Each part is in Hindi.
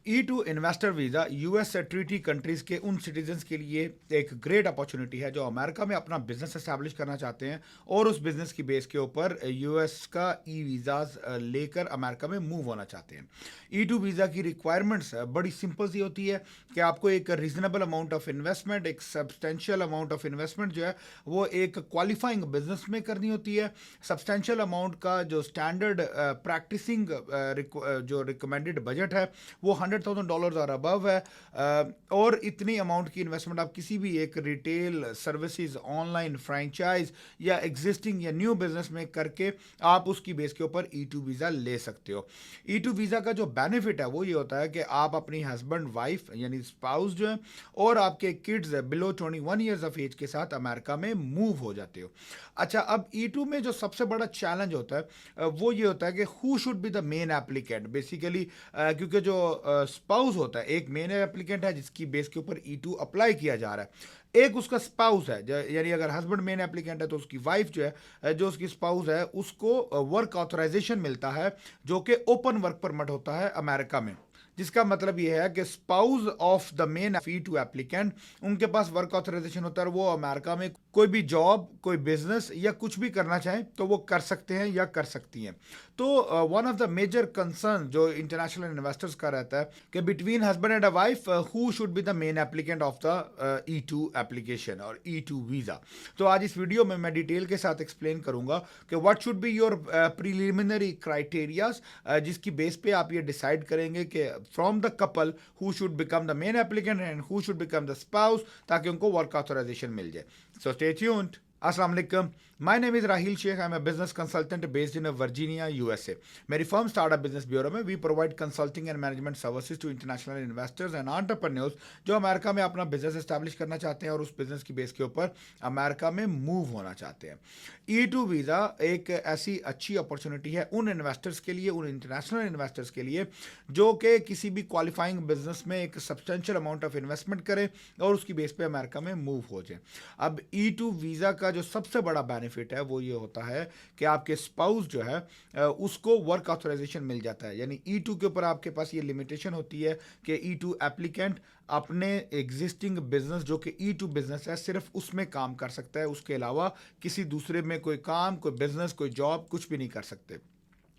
E2 investor visa US treaty countries के उन सिटीजन्स के लिए एक ग्रेट अपॉर्चुनिटी है जो अमेरिका में अपना बिजनेस एस्टैब्लिश करना चाहते हैं और उस बिजनेस की बेस के ऊपर यूएस का ई वीज़ाज लेकर अमेरिका में मूव होना चाहते हैं। E2 वीज़ा की रिक्वायरमेंट्स बड़ी सिंपल सी होती है कि आपको एक रीजनेबल अमाउंट ऑफ इन्वेस्टमेंट, एक सब्सटेंशियल अमाउंट ऑफ इन्वेस्टमेंट जो है वो एक क्वालिफाइंग बिजनेस में करनी होती है। सब्सटेंशियल अमाउंट का जो स्टैंडर्ड प्रैक्टिसिंग जो रिकमेंडेड बजट है वो $100,000 और अबव है। और इतनी अमाउंट की इन्वेस्टमेंट आप किसी भी एक रिटेल सर्विसेज, ऑनलाइन फ्रेंचाइज या एग्जिस्टिंग या न्यू बिजनेस में करके आप उसकी बेस के ऊपर E2 वीज़ा ले सकते हो। E2 वीज़ा का जो बेनिफिट है वो ये होता है कि आप अपनी हस्बैंड, वाइफ यानी स्पाउस जो है और आपके kids below 21 years of age के साथ अमेरिका में मूव हो जाते हो। अच्छा, अब E2 में जो सबसे बड़ा चैलेंज होता है वो ये होता है कि who should be the main applicant basically, क्योंकि जो स्पाउस होता है एक मेन एप्लीकेंट है जिसकी बेस के ऊपर E2 अप्लाई किया जा रहा है, एक उसका स्पाउस है। यानी अगर हस्बैंड मेन एप्लीकेंट है तो उसकी वाइफ जो है, जो उसकी स्पाउस है, उसको वर्क ऑथराइजेशन मिलता है जो कि ओपन वर्क परमिट होता है अमेरिका में। जिसका मतलब यह है कि spouse of the main E2 applicant, उनके पास वर्क ऑथराइजेशन होता है, वो अमेरिका में कोई भी जॉब, कोई बिजनेस या कुछ भी करना चाहें तो वो कर सकते हैं या कर सकती हैं। तो one of the major concern जो इंटरनेशनल इन्वेस्टर्स का रहता है कि between husband and a wife who should be the main applicant of the E2 application और E2 वीज़ा। तो आज इस वीडियो में मैं डिटेल के साथ एक्सप्लेन करूंगा कि what should be your preliminary criterias, जिसकी बेस पे आप ये डिसाइड करेंगे कि from the couple who should become the main applicant and who should become the spouse, ताकि उनको वर्क ऑथराइजेशन मिल जाए। So stay tuned. अस्सलाम वालेकुम, my name is Rahil Shaikh. I am a business consultant based in Virginia, USA. मेरी फर्म स्टार्टअप बिजनेस ब्यूरो में we provide consulting and management services to international investors and entrepreneurs जो अमेरिका में अपना बिजनेस एस्टैब्लिश करना चाहते हैं और उस बिजनेस की बेस के ऊपर अमेरिका में मूव होना चाहते हैं। E2 वीज़ा एक ऐसी अच्छी अपॉर्चुनिटी है उन इन्वेस्टर्स के लिए, उन इंटरनेशनल इन्वेस्टर्स के लिए जो कि किसी भी क्वालिफाइंग बिजनेस में एक सब्सटेंशियल अमाउंट ऑफ इन्वेस्टमेंट करें और उसकी बेस पे अमेरिका में मूव हो जाए। अब E2 वीज़ा का जो सबसे बड़ा बेनिफिट है वो ये होता है कि आपके स्पाउस जो है उसको वर्क ऑथराइजेशन मिल जाता है। यानी E2 के ऊपर आपके पास ये लिमिटेशन होती है कि E2 एप्लीकेंट अपने एग्जिस्टिंग बिजनेस जो कि E2 बिजनेस है सिर्फ उसमें काम कर सकता है, उसके अलावा किसी दूसरे में कोई काम, कोई बिजनेस, कोई जॉब कुछ भी नहीं कर सकते।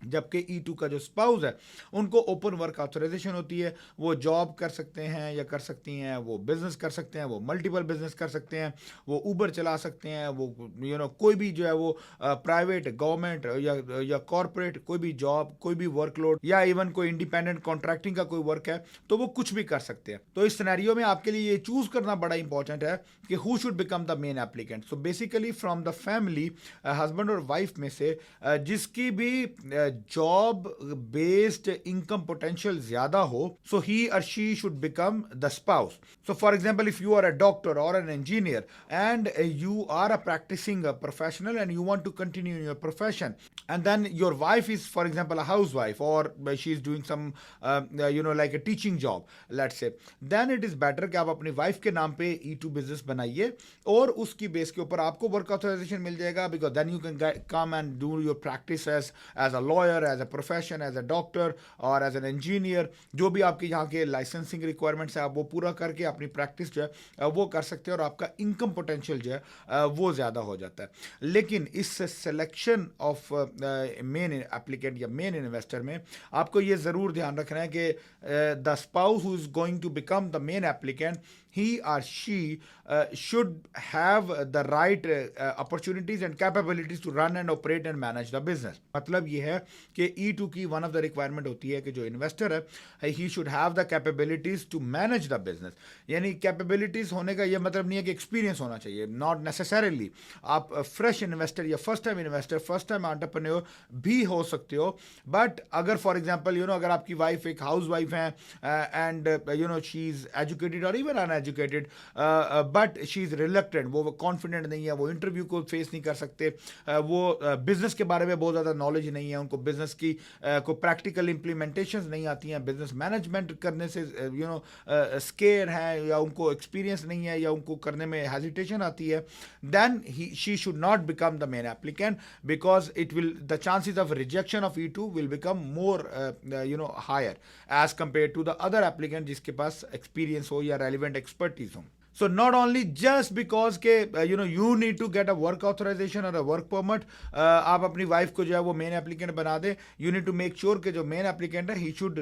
जबकि E2 का जो स्पाउस है उनको ओपन वर्क ऑथराइजेशन होती है, वो जॉब कर सकते हैं या कर सकती हैं, वो बिजनेस कर सकते हैं, वो मल्टीपल बिजनेस कर सकते हैं, वो ऊबर चला सकते हैं, वो कोई भी जो है वो प्राइवेट, गवर्नमेंट या कॉरपोरेट कोई भी जॉब, कोई भी वर्कलोड या इवन कोई इंडिपेंडेंट कॉन्ट्रैक्टिंग का कोई वर्क है तो वो कुछ भी कर सकते हैं। तो इस सिनेरियो में आपके लिए ये चूज करना बड़ा इंपॉर्टेंट है कि who should become the main applicant. So basically from the family, husband और वाइफ में से जिसकी भी जॉब बेस्ड इनकम पोटेंशियल ज्यादा हो, so he or she should become the spouse. So for example, if you are a doctor or an engineer and you are a practicing professional and you want to continue in your profession, and then your wife is, for example, a housewife, or she is doing some like a teaching job, let's say, then it is better कि आप अपनी वाइफ के नाम पे E2 बिजनेस बनाइए और उसकी बेस के ऊपर आपको वर्क ऑथराइजेशन मिल जाएगा, because then you can come and do your practice as a lawyer, as a profession, as a doctor or as an engineer। जो भी आपके यहाँ के लाइसेंसिंग रिक्वायरमेंट्स है आप वो पूरा करके अपनी प्रैक्टिस जो है वो कर सकते हैं और आपका इनकम पोटेंशियल जो है वो ज़्यादा हो जाता है। लेकिन इस सिलेक्शन ऑफ मेन एप्लीकेंट या मेन इन्वेस्टर में आपको ये ज़रूर ध्यान रखना है कि the spouse who is going to become the main applicant, he or she should have the right opportunities and capabilities to run and operate and manage the business। मतलब ये है कि E2 की one of the requirement होती है कि जो इन्वेस्टर है he should have the capabilities to manage the business। यानी capabilities होने का ये मतलब नहीं है कि experience होना चाहिए, not necessarily। आप fresh investor या first time investor, first time entrepreneur भी हो सकते हो, but अगर for example अगर आपकी वाइफ एक हाउस वाइफ है and she is educated or even uneducated but she is reluctant, वो कॉन्फिडेंट नहीं है, वो इंटरव्यू को फेस नहीं कर सकते, वो बिजनेस के बारे में बहुत ज़्यादा नॉलेज नहीं है, उनको बिजनेस की को प्रैक्टिकल इम्प्लीमेंटेशंस नहीं आती हैं, बिजनेस मैनेजमेंट करने से स्केयर है, या उनको एक्सपीरियंस नहीं है, या उनको करने में हेजिटेशन आती है, then she should not become the main applicant, because the chances of rejection of E2 will become more higher as compared to the other applicant जिसके पास experience हो या relevant expertise हो. So not only just because के you need to get a work authorization or a work permit, आप अपनी वाइफ को जो है वो मेन एप्लीकेंट बना दें, you need to make sure कि जो मेन एप्लीकेंट है he should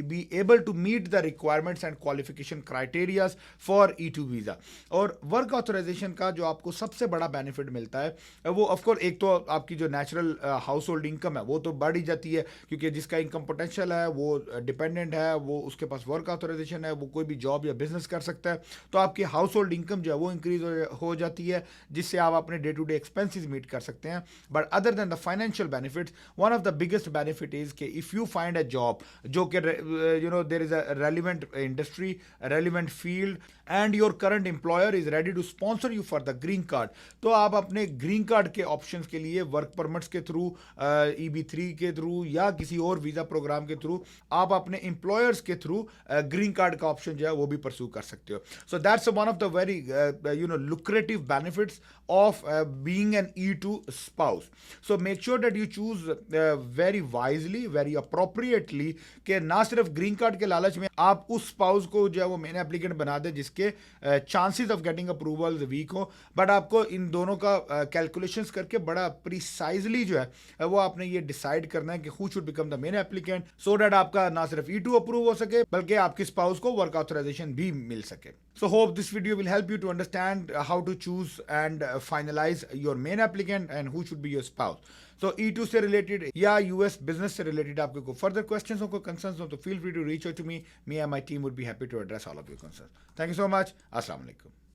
be able to meet the requirements and qualification criteria for E2 visa. और वर्क ऑथराइजेशन का जो आपको सबसे बड़ा बेनिफिट मिलता है वो ऑफकोर्स एक तो आपकी जो नेचुरल हाउस होल्ड इनकम है वो तो बढ़ ही जाती है, क्योंकि जिसका इनकम पोटेंशियल है वो डिपेंडेंट है, वो उसके पास वर्क ऑथराइजेशन है, वो कोई भी जॉब या बिजनेस कर सकता है, तो आपकी हाउस होल्ड इनकम जो है वो इंक्रीज हो जाती है, जिससे आप अपने day to day expenses meet कर सकते हैं. But other than the financial benefits, one of the biggest benefit is कि if you find a job जो कि there is a relevant industry, relevant field, and your current employer is ready to sponsor you for the green card, तो आप अपने ग्रीन कार्ड के ऑप्शंस के लिए वर्क परमिट्स के थ्रू, EB3 के थ्रू, या किसी और वीज़ा प्रोग्राम के थ्रू आप अपने एम्प्लॉयर्स के थ्रू ग्रीन कार्ड का ऑप्शन जो है वो भी परस्यू कर सकते हो. So that's one of the very lucrative benefits of being an E2 spouse. So make sure that you choose very wisely, very appropriately, कि ना सिर्फ ग्रीन कार्ड के लालच में आप उस स्पाउस को जो है वो मेन एप्लीकेंट बना दे जिसके chances of getting approval weak हो, बट आपको इन दोनों का कैलकुलेशंस करके बड़ा प्रिसाइजली जो है वो आपने ये डिसाइड करना है कि who should become the main applicant, so that आपका ना सिर्फ E2 अप्रूव हो सके बल्कि आपके स्पाउस को वर्क ऑथराइजेशन भी मिल सके. So hope this video will help you to understand how to choose and finalize your main applicant and who should be your spouse. So E2 से related या US business से related आपके कोई further questions हो, कोई concerns हो, तो feel free to reach out to me. Me and my team would be happy to address all of your concerns. Thank you so much. Assalamu alaikum.